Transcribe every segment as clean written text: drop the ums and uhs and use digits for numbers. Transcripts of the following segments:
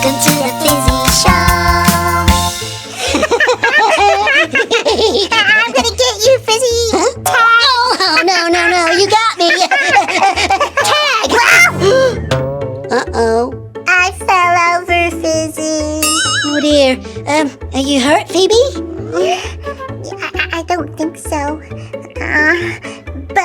Welcome to the Fizzy Show. I'm gonna get you, Fizzy. Huh? Tag. Oh, no, you got me. Tag. Uh-oh. I fell over, Fizzy. Oh dear. Are you hurt, Phoebe? I don't think so.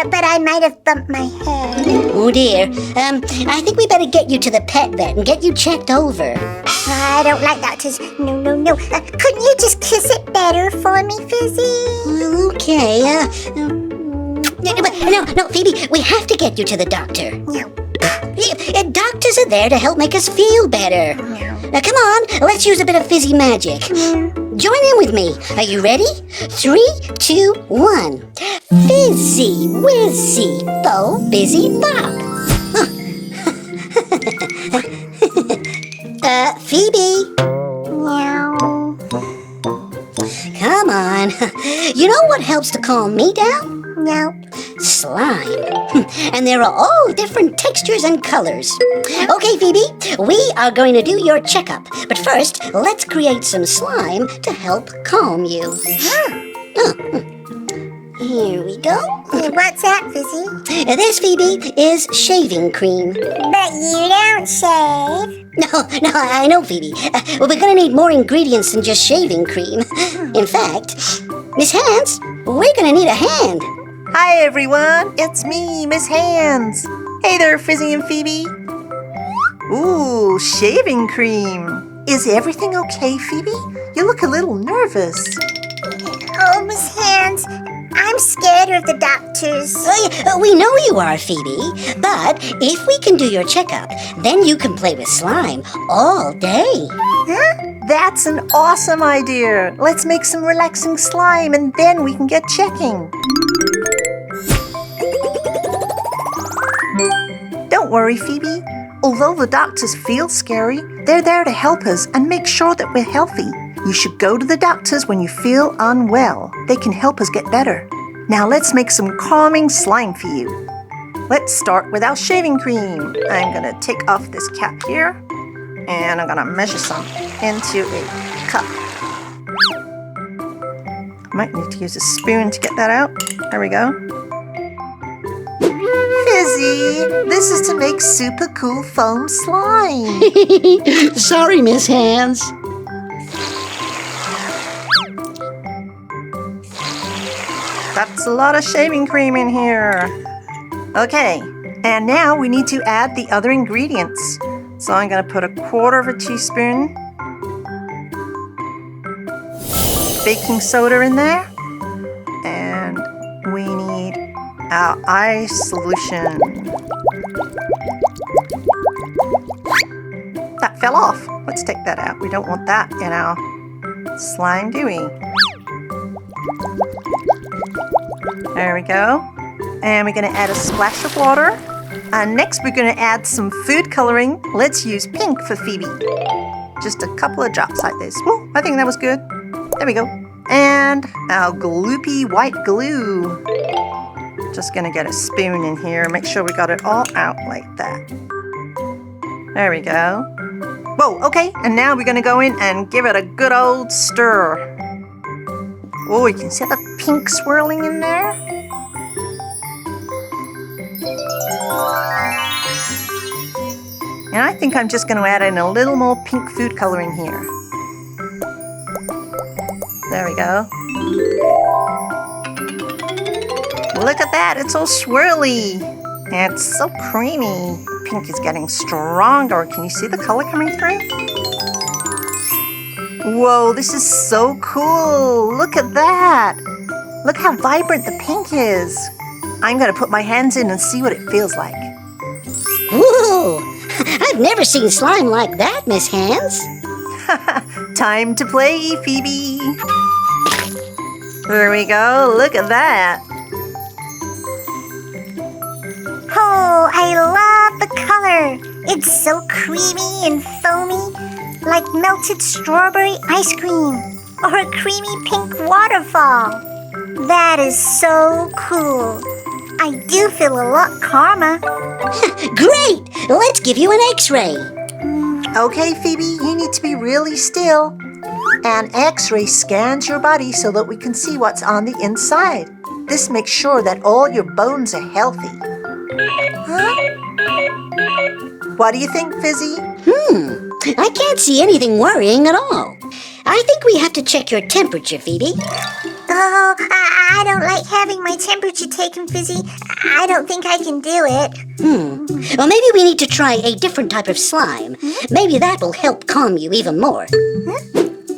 But I might have bumped my head. Oh dear. I think we better get you to the pet vet and get you checked over. I don't like doctors. No. Couldn't you just kiss it better for me, Fizzy? Well, okay. No, Phoebe, we have to get you to the doctor. No. Doctors are there to help make us feel better. No. Now, come on, let's use a bit of Fizzy magic. Join in with me. Are you ready? 3, 2, 1. Fizzy, whizzy, fo, busy, bop. Phoebe. Meow. Come on. You know what helps to calm me down? No. Slime. And there are all different textures and colors. Okay, Phoebe, we are going to do your checkup. But first, let's create some slime to help calm you. Here we go. What's that, Fizzy? This, Phoebe, is shaving cream. But you don't shave. No, I know, Phoebe. Well, we're going to need more ingredients than just shaving cream. In fact, Miss Hands, we're going to need a hand. Hi, everyone. It's me, Miss Hands. Hey there, Fizzy and Phoebe. Ooh, shaving cream. Is everything okay, Phoebe? You look a little nervous. Oh, Miss Hands, I'm scared of the doctors. Oh, yeah, we know you are, Phoebe. But if we can do your checkup, then you can play with slime all day. Huh? That's an awesome idea. Let's make some relaxing slime and then we can get checking. Don't worry, Phoebe. Although the doctors feel scary, they're there to help us and make sure that we're healthy. You should go to the doctors when you feel unwell. They can help us get better. Now let's make some calming slime for you. Let's start with our shaving cream. I'm going to take off this cap here and I'm going to measure some into a cup. Might need to use a spoon to get that out. There we go. Fizzy, this is to make super cool foam slime. Sorry, Miss Hands. That's a lot of shaving cream in here. Okay, and now we need to add the other ingredients. So I'm going to put 1/4 teaspoon baking soda in there. And we need our ice solution. That fell off. Let's take that out. We don't want that in our slime, do we? There we go. And we're going to add a splash of water. And next we're going to add some food coloring. Let's use pink for Phoebe. Just a couple of drops like this. Woo, I think that was good. There we go. And our gloopy white glue. Just going to get a spoon in here. Make sure we got it all out like that. There we go. Whoa, okay. And now we're going to go in and give it a good old stir. Oh, you can see the pink swirling in there. And I think I'm just going to add in a little more pink food coloring here. There we go. Look at that, it's all swirly. And it's so creamy. Pink is getting stronger. Can you see the color coming through? Whoa, this is so cool. Look at that. Look how vibrant the pink is. I'm going to put my hands in and see what it feels like. Whoa! I've never seen slime like that, Miss Hands. Time to play, Phoebe. There we go. Look at that. Oh, I love the color. It's so creamy and foamy, like melted strawberry ice cream or a creamy pink waterfall. That is so cool. I do feel a lot calmer. Great! Let's give you an X-ray. Okay, Phoebe, you need to be really still. An X-ray scans your body so that we can see what's on the inside. This makes sure that all your bones are healthy. Huh? What do you think, Fizzy? I can't see anything worrying at all. I think we have to check your temperature, Phoebe. Oh, I don't like having my temperature taken, Fizzy. I don't think I can do it. Well, maybe we need to try a different type of slime. Maybe that will help calm you even more.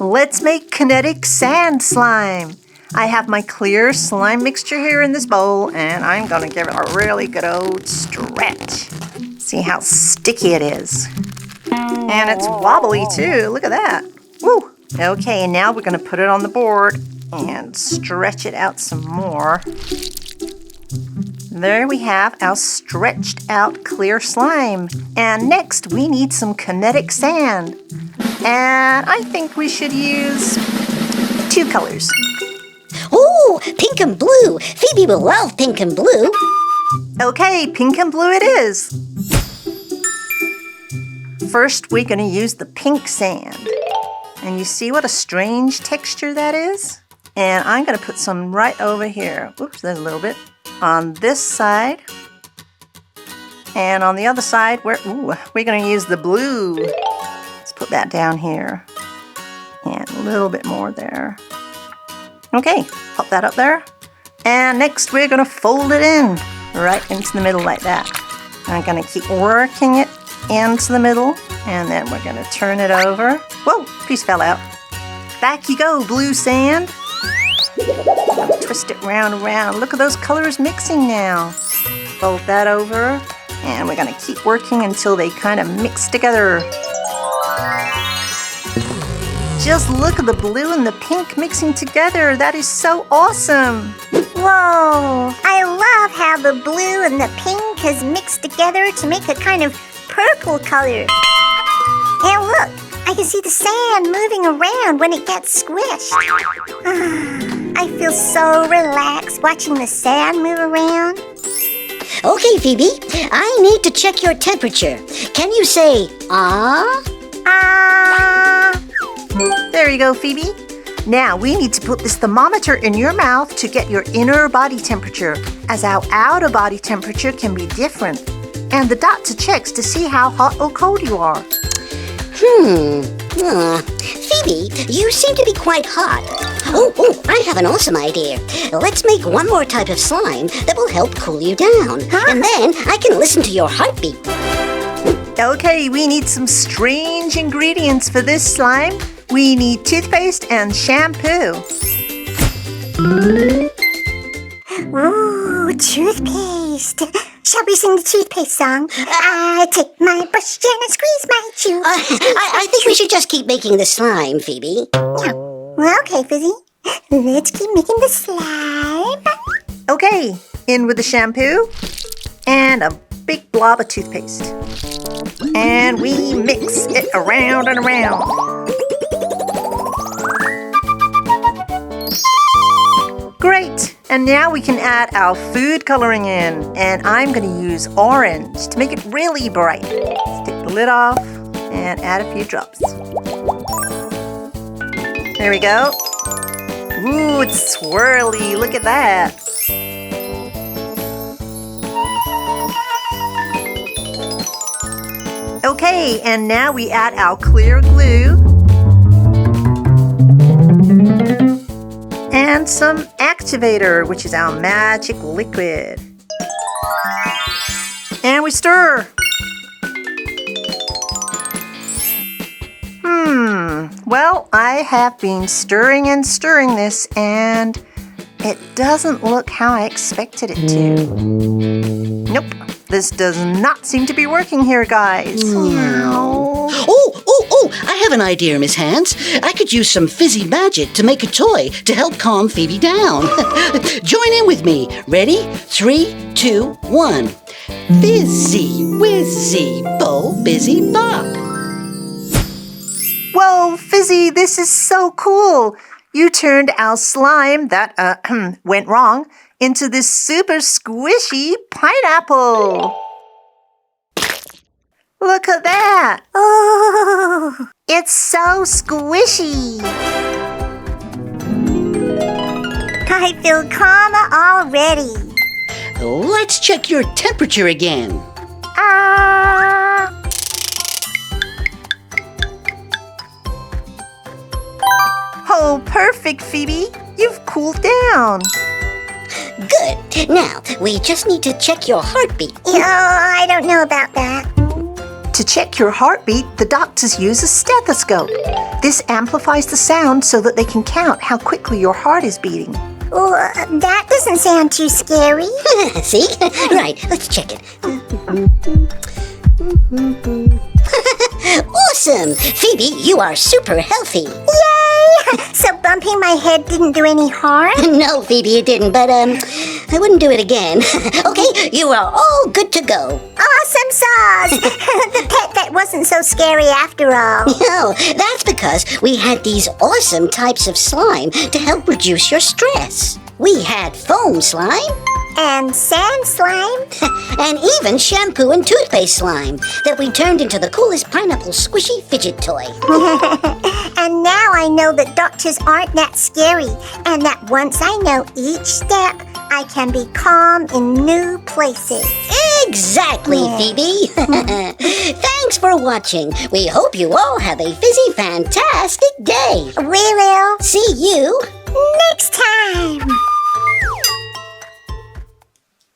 Let's make kinetic sand slime. I have my clear slime mixture here in this bowl, and I'm gonna give it a really good old stretch. See how sticky it is. And it's wobbly too, look at that. Woo! Okay, now we're gonna put it on the board and stretch it out some more. There we have our stretched out clear slime. And next we need some kinetic sand. And I think we should use 2 colors. Ooh, pink and blue. Phoebe will love pink and blue. Okay, pink and blue it is. First, we're going to use the pink sand. And you see what a strange texture that is? And I'm going to put some right over here. Oops, there's a little bit. On this side. And on the other side, we're going to use the blue. Let's put that down here. And a little bit more there. Okay, pop that up there. And next we're going to fold it in right into the middle like that. I'm going to keep working it into the middle, and then we're going to turn it over. Whoa, piece fell out. Back you go, blue sand. Twist it round and round. Look at those colors mixing now. Fold that over, and we're going to keep working until they kind of mix together. Just look at the blue and the pink mixing together. That is so awesome. Whoa! I love how the blue and the pink has mixed together to make a kind of purple color. And look, I can see the sand moving around when it gets squished. I feel so relaxed watching the sand move around. Okay, Phoebe, I need to check your temperature. Can you say, ah? Ah! There you go, Phoebe. Now we need to put this thermometer in your mouth to get your inner body temperature, as our outer body temperature can be different. And the doctor checks to see how hot or cold you are. Phoebe, you seem to be quite hot. Oh, I have an awesome idea. Let's make one more type of slime that will help cool you down. And then I can listen to your heartbeat. Okay, we need some strange ingredients for this slime. We need toothpaste and shampoo. Ooh, toothpaste. Shall we sing the toothpaste song? I take my brush and I squeeze my tooth. I think we should just keep making the slime, Phoebe. Well, okay, Fizzy. Let's keep making the slime. Okay, in with the shampoo and a big blob of toothpaste. And we mix it around and around. Great! And now we can add our food coloring in. And I'm going to use orange to make it really bright. Take the lid off and add a few drops. There we go. Ooh, it's swirly. Look at that. Okay, and now we add our clear glue. And some activator, which is our magic liquid. And we stir. Well, I have been stirring and stirring this, and it doesn't look how I expected it to. Nope, this does not seem to be working here, guys. Oh, I have an idea, Miss Hands. I could use some fizzy magic to make a toy to help calm Phoebe down. Join in with me. Ready? 3, 2, 1. Fizzy, whizzy, bo, busy, bop. Whoa, Fizzy, this is so cool. You turned our slime that went wrong into this super squishy pineapple. Look at that. Oh, It's so squishy. I feel calmer already. Let's check your temperature again. Oh, perfect, Phoebe. You've cooled down. Good. Now, we just need to check your heartbeat. Oh, I don't know about that. To check your heartbeat, the doctors use a stethoscope. This amplifies the sound so that they can count how quickly your heart is beating. Oh, that doesn't sound too scary. See? Right, let's check it. Awesome! Phoebe, you are super healthy. Yay! So bumping my head didn't do any harm? No, Phoebe, it didn't, but I wouldn't do it again. Okay, you are all good to go. Awesome sauce! The pet vet wasn't so scary after all. No, that's because we had these awesome types of slime to help reduce your stress. We had foam slime, And sand slime? and even shampoo and toothpaste slime that we turned into the coolest pineapple squishy fidget toy. And now I know that doctors aren't that scary, and that once I know each step, I can be calm in new places. Exactly, Phoebe. Thanks for watching. We hope you all have a fizzy fantastic day. We will See you next time.